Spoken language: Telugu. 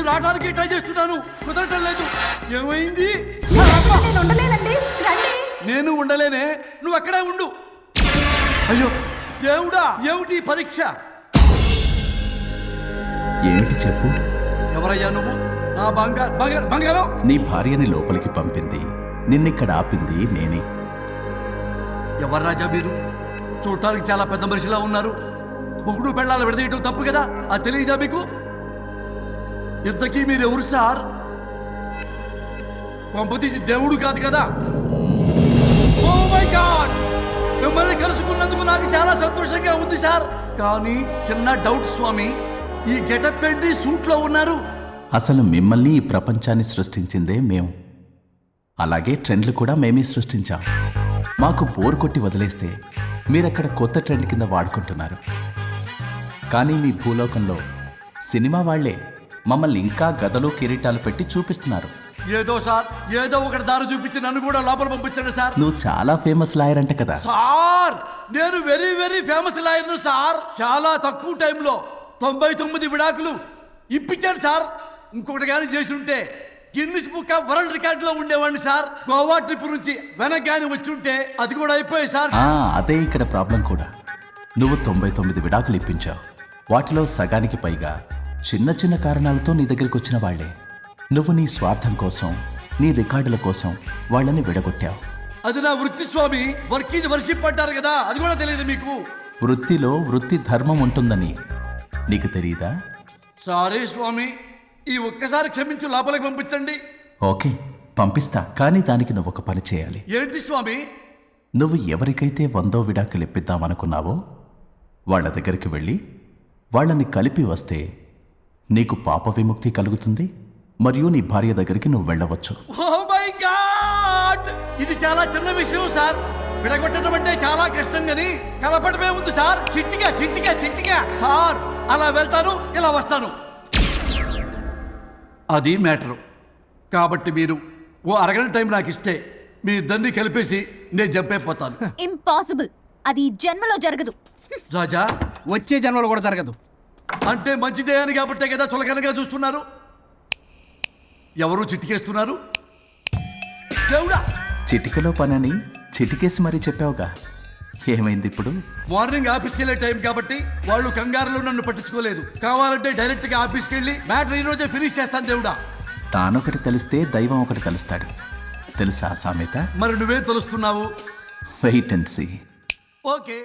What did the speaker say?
రోజులు రావడానికి ట్రై చేస్తున్నాను, కుదరటం లేదు. ఏమైంది? నేను ఉండలేనండి, రండి. నేను ఉండలేనే, నువ్వు అక్కడే ఉండు. అయ్యో దేవుడా, ఏమిటి ఈ పరీక్ష? ఏంటి చెప్పు? ఎవరయ్యా నువ్వు? నా బంగారం. నీ భార్యని లోపలికి పంపింది, నిన్నిక్కడ ఆపింది నేనే. ఎవరు రాజా మీరు? చూడటానికి చాలా పెద్ద మనిషిలా ఉన్నారు. మొగుడు పెళ్ళాలు విడదీయటం తప్పు కదా, అది తెలియదా మీకు? ఇంతకీ మీరెవరు సార్? పంపతీసి దేవుడు కాదు కదా? ఓ మై గాడ్, మిమ్మల్ని కలుసుకున్నందుకు నాకు చాలా సంతోషంగా ఉంది సార్. కానీ చిన్న డౌట్ స్వామి, ఈ గెటప్ ఏంటి సూట్ లో ఉన్నారు? అసలు మిమ్మల్ని ఈ ప్రపంచాన్ని సృష్టించిందే మేము, అలాగే ట్రెండ్లు కూడా మేమే సృష్టించాం. మాకు బోర్ కొట్టి వదిలేస్తే మీరక్కడ కొత్త ట్రెండ్ కింద వాడుకుంటున్నారు. కానీ మీ భూలోకంలో సినిమా వాళ్లే మమ్మల్ని ఇంకా గదలు కిరీటాలు పెట్టి చూపిస్తున్నారు. ఏదో సార్, ఏదో ఒకటి దారి చూపించి నన్ను కూడా లోపల పంపించండి సార్. నువ్వు చాలా ఫేమస్ లాయర్ అంట కదా? సార్, నేను వెరీ వెరీ ఫేమస్ లాయర్ను సార్. చాలా తక్కువ టైంలో 99 విడాకులు ఇప్పించాను సార్. ఇంకొకటి కానీ చేసి ఉంటే Guinness book of world record లో ఉండేవాడిని సార్. గోవా ట్రిప్ నుంచి వెనక్ గాని వచ్చి ఉంటే అది కూడా అయిపోయాయి సార్. అదే ఇక్కడ ప్రాబ్లం కూడా. నువ్వు 99 విడాకులు ఇప్పించావు. వాటిలో సగానికి పైగా చిన్న చిన్న కారణాలతో నీ దగ్గరికి వచ్చిన వాళ్లే. నువ్వు నీ స్వార్థం కోసం, నీ రికార్డుల కోసం వాళ్ళని విడగొట్టావు. అది నా వృత్తి స్వామి. వర్క్ ఈజ్ వర్షిప్ అంటారు కదా, అది కూడా తెలియదు మీకు? వృత్తిలో వృత్తి ధర్మం ఉంటుందని నీకు తెలియదా? సారీ స్వామి, ఈ ఒక్కసారి క్షమించు, లోపలికి పంపించండి. ఓకే, పంపిస్తా. కానీ దానికి నువ్వు ఒక పని చేయాలి. ఏంటి స్వామి? నువ్వు ఎవరికైతే 100వ విడాకులు ఇప్పిద్దామనుకున్నావో వాళ్ళ దగ్గరికి వెళ్ళి వాళ్ళని కలిపి వస్తే నీకు పాప విముక్తి కలుగుతుంది, మరియు నీ భార్య దగ్గరికి నువ్వు వెళ్ళవచ్చు. ఓ మై గాడ్, ఇది చాలా చిన్న విషయం సార్. విడగొట్టడం అంటే చాలా కష్టం గని కలపడమే ఉంది సార్. చిట్టిగా సార్, అలా వెళ్తాను, ఇలా వస్తాను, అది మ్యాటరు. కాబట్టి మీరు ఓ అరగంట టైం నాకు ఇస్తే మీ ఇద్దరిని కలిపేసి నేను జంపైపోతాను. ఇంపాసిబుల్, అది జన్మలో జరగదు. రాజా, వచ్చే జన్మలో కూడా జరగదు. అంటే మంచిదే అని కాబట్టే కదా చులకనగా చూస్తున్నారు. ఎవరు చిటికేస్తున్నారు? దేవుడా, చిటికలో పనని చిటికేసి మరీ చెప్పావుగా, ఏమైంది ఇప్పుడు? మార్నింగ్ ఆఫీస్కి వెళ్ళే టైం కాబట్టి వాళ్ళు కంగారులో నన్ను పట్టించుకోలేదు. కావాలంటే డైరెక్ట్ గా ఆఫీస్కి వెళ్ళి మ్యాటర్ ఈ రోజే ఫినిష్ చేస్తాను. దేవుడా, తానొకటి తెలిస్తే దైవం ఒకటి కలుస్తాడు, తెలుసా సామెత? మరి నువ్వేం తెలుస్తున్నావు? Wait and see. ఓకే.